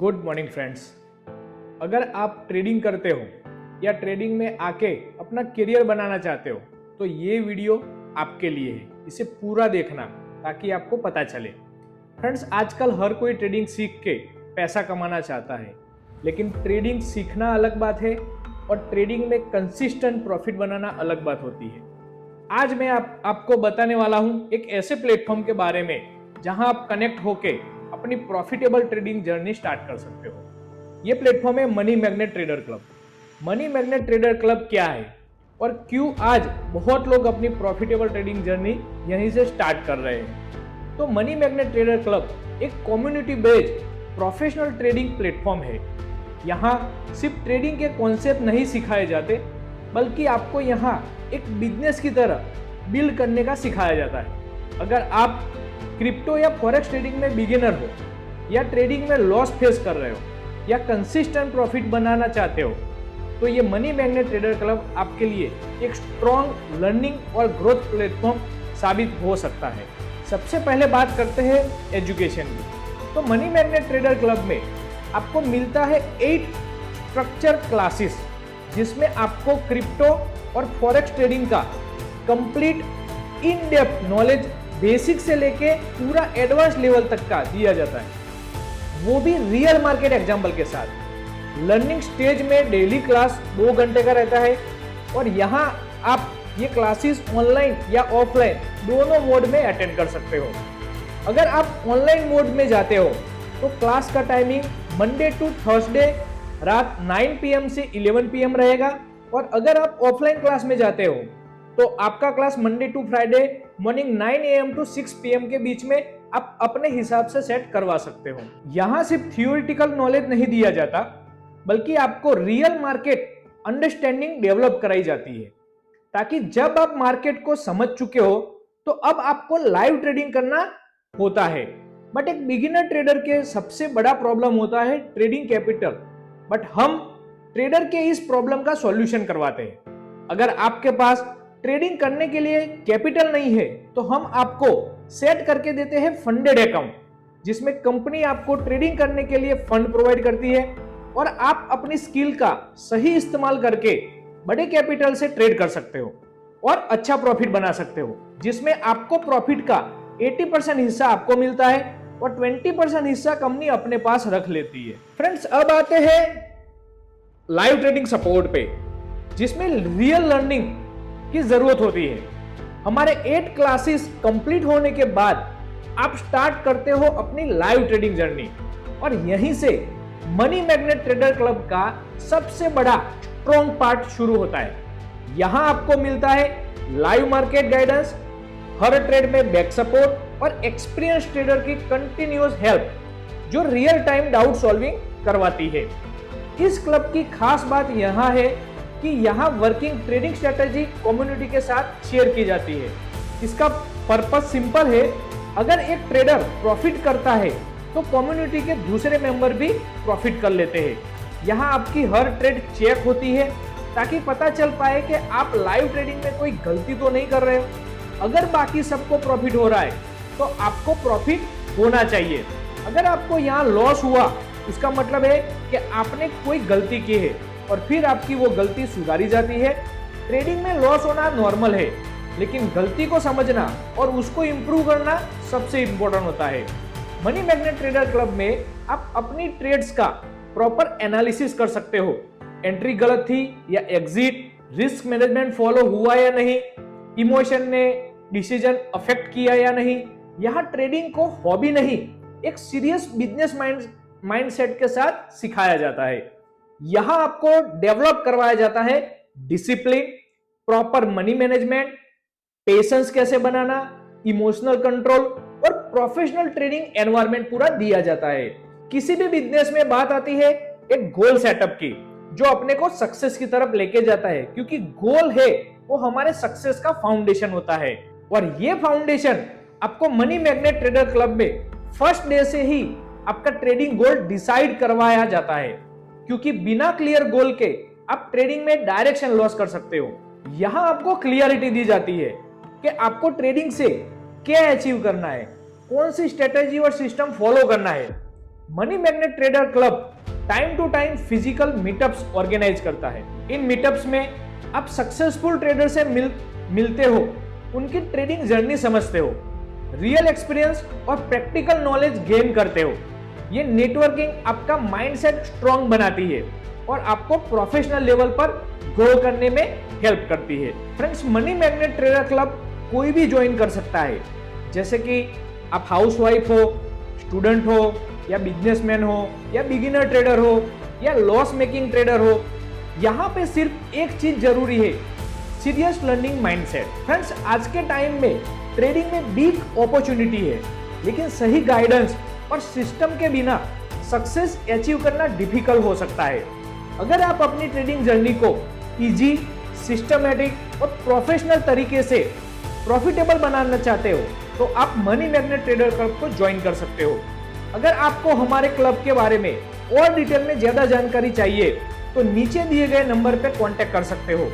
Good morning friends. अगर आप trading करते हो या ट्रेडिंग में आके अपना करियर बनाना चाहते हो तो ये वीडियो आपके लिए है। इसे पूरा देखना ताकि आपको पता चले। फ्रेंड्स, आजकल हर कोई ट्रेडिंग सीख के पैसा कमाना चाहता है, लेकिन ट्रेडिंग सीखना अलग बात है और ट्रेडिंग में कंसिस्टेंट प्रॉफिट बनाना अलग बात होती है। आज मैं आपको बताने वाला हूं एक ऐसे प्लेटफॉर्म के बारे में जहां आप कनेक्ट होके अपनी प्रॉफिटेबल ट्रेडिंग जर्नी स्टार्ट कर सकते हो। यह प्लेटफॉर्म है money magnet trader club. Money magnet trader club क्या है और क्यों आज बहुत लोग अपनी प्रॉफिटेबल ट्रेडिंग जर्नी यहीं से स्टार्ट कर रहे हैं। तो मनी मैग्नेट ट्रेडर क्लब एक community based professional trading platform है। यहाँ सिर्फ ट्रेडिंग के कॉन्सेप्ट नहीं सिखाए जाते, बल्कि आपको यहाँ एक बिजनेस की तरह बिल्ड करने का सिखाया जाता है। अगर आप क्रिप्टो या फॉरेक्स ट्रेडिंग में बिगिनर हो या ट्रेडिंग में लॉस फेस कर रहे हो या कंसिस्टेंट प्रॉफिट बनाना चाहते हो तो ये मनी मैग्नेट ट्रेडर क्लब आपके लिए एक स्ट्रॉन्ग लर्निंग और ग्रोथ प्लेटफॉर्म साबित हो सकता है। सबसे पहले बात करते हैं एजुकेशन की। तो मनी मैग्नेट ट्रेडर क्लब में आपको मिलता है 8 स्ट्रक्चर क्लासेस, जिसमें आपको क्रिप्टो और फॉरेक्स ट्रेडिंग का complete in depth knowledge basic से लेके पूरा एडवांस लेवल तक का दिया जाता है, वो भी रियल मार्केट एग्जाम्पल के साथ। लर्निंग स्टेज में डेली क्लास 2 घंटे का रहता है और यहाँ आप ये क्लासेस ऑनलाइन या ऑफलाइन दोनों मोड में अटेंड कर सकते हो। अगर आप ऑनलाइन मोड में जाते हो तो क्लास का टाइमिंग मंडे टू थर्सडे रात 9 PM से 11 PM रहेगा, और अगर आप ऑफलाइन क्लास में जाते हो तो आपका class Monday to Friday morning 9 AM to 6 PM के बीच में आप अपने हिसाब से सेट करवा सकते हो। यहाँ सिर्फ थियोरिटिकल नॉलेज नहीं दिया जाता, बल्कि आपको रियल मार्केट अंडरस्टैंडिंग डेवलप कराई जाती है, ताकि जब आप मार्केट को समझ चुके हो तो अब आपको लाइव ट्रेडिंग करना होता है। बट एक बिगिनर ट्रेडर के सबसे बड़ा प्रॉब्लम होता है ट्रेडिंग कैपिटल, बट हम ट्रेडर के इस प्रॉब्लम का सॉल्यूशन करवाते हैं। अगर आपके पास ट्रेडिंग करने के लिए कैपिटल नहीं है तो हम आपको सेट करके देते हैं फंडेड अकाउंट, जिसमें कंपनी आपको ट्रेडिंग करने के लिए फंड प्रोवाइड करती है और आप अपनी स्किल का सही इस्तेमाल करके बड़े कैपिटल से ट्रेड कर सकते हो और अच्छा प्रॉफिट बना सकते हो, जिसमें आपको प्रॉफिट का 80% हिस्सा आपको मिलता है और 20% हिस्सा कंपनी अपने पास रख लेती है। फ्रेंड्स, अब आते हैं लाइव ट्रेडिंग सपोर्ट पे, जिसमें रियल लर्निंग की जरूरत होती है। हमारे 8 क्लासेस कंप्लीट होने के बाद आप स्टार्ट करते हो अपनी लाइव ट्रेडिंग जर्नी, और यहीं से मनी मैग्नेट ट्रेडर क्लब का सबसे बड़ा स्ट्रॉन्ग पार्ट शुरू होता है। यहां आपको मिलता है लाइव मार्केट गाइडेंस, हर ट्रेड में बैक सपोर्ट और एक्सपीरियंस ट्रेडर की कंटिन्यूअस हेल्प, जो रियल टाइम डाउट सॉल्विंग करवाती है। इस क्लब की खास बात यहां है कि यहाँ वर्किंग ट्रेडिंग स्ट्रेटेजी कम्युनिटी के साथ शेयर की जाती है। इसका पर्पस सिंपल है, अगर एक ट्रेडर प्रॉफिट करता है तो कम्युनिटी के दूसरे मेंबर भी प्रॉफिट कर लेते हैं। यहाँ आपकी हर ट्रेड चेक होती है ताकि पता चल पाए कि आप लाइव ट्रेडिंग में कोई गलती तो नहीं कर रहे हो। अगर बाकी सबको प्रॉफिट हो रहा है तो आपको प्रॉफिट होना चाहिए। अगर आपको यहाँ लॉस हुआ, इसका मतलब है कि आपने कोई गलती की है और फिर आपकी वो गलती सुधारी जाती है। ट्रेडिंग में लॉस होना नॉर्मल है, लेकिन गलती को समझना और उसको इंप्रूव करना सबसे इंपॉर्टेंट होता है। मनी मैग्नेट ट्रेडर क्लब में आप अपनी ट्रेड्स का प्रॉपर एनालिसिस कर सकते हो। एंट्री गलत थी या एग्जिट, रिस्क मैनेजमेंट फॉलो हुआ या नहीं, इमोशन ने डिसीजन अफेक्ट किया या नहीं। यहाँ ट्रेडिंग को हॉबी नहीं, एक सीरियस बिजनेस माइंडसेट के साथ सिखाया जाता है। यहां आपको डेवलप करवाया जाता है discipline, proper money management, patience कैसे बनाना, इमोशनल कंट्रोल और प्रोफेशनल ट्रेडिंग एनवायरनमेंट पूरा दिया जाता है। किसी भी बिजनेस में बात आती है एक गोल सेटअप की, जो अपने को सक्सेस की तरफ लेके जाता है, क्योंकि गोल है वो हमारे सक्सेस का फाउंडेशन होता है। और ये फाउंडेशन आपको मनी मैग्नेट ट्रेडर क्लब में फर्स्ट डे से ही आपका ट्रेडिंग गोल डिसाइड करवाया जाता है, क्योंकि बिना क्लियर गोल के आप ट्रेडिंग में डायरेक्शन लॉस कर सकते हो। यहां आपको क्लियरिटी दी जाती है कि आपको ट्रेडिंग से क्या अचीव करना है, कौन सी स्ट्रेटेजी और सिस्टम फॉलो करना है। Money magnet trader club time to time physical meetups organise करता है। इन मीटअप्स में आप सक्सेसफुल ट्रेडर से मिलते हो, उनकी ट्रेडिंग जर्नी समझते हो, रियल एक्सपीरियंस और प्रैक्टिकल नॉलेज गेन करते हो। ये नेटवर्किंग आपका माइंडसेट स्ट्रांग बनाती है और आपको प्रोफेशनल लेवल पर ग्रो करने में हेल्प करती है। Friends, money magnet trader club कोई भी ज्वाइन कर सकता है, जैसे कि आप हाउसवाइफ हो, स्टूडेंट हो, या बिजनेसमैन हो, या बिगिनर ट्रेडर हो, या लॉस मेकिंग ट्रेडर हो। यहाँ पे सिर्फ एक चीज जरूरी है, सीरियस लर्निंग माइंडसेट। फ्रेंड्स, आज के टाइम में ट्रेडिंग में बिग अपॉर्चुनिटी है, लेकिन सही गाइडेंस और सिस्टम के बिना सक्सेस अचीव करना डिफिकल्ट हो सकता है। अगर आप अपनी ट्रेडिंग जर्नी को इजी, सिस्टमैटिक और प्रोफेशनल तरीके से प्रॉफिटेबल बनाना चाहते हो, तो आप मनी मैग्नेट ट्रेडर क्लब को ज्वाइन कर सकते हो। अगर आपको हमारे क्लब के बारे में और डिटेल में ज्यादा जानकारी चाहिए, तो नीचे दिए गए नंबर पर कांटेक्ट कर सकते हो।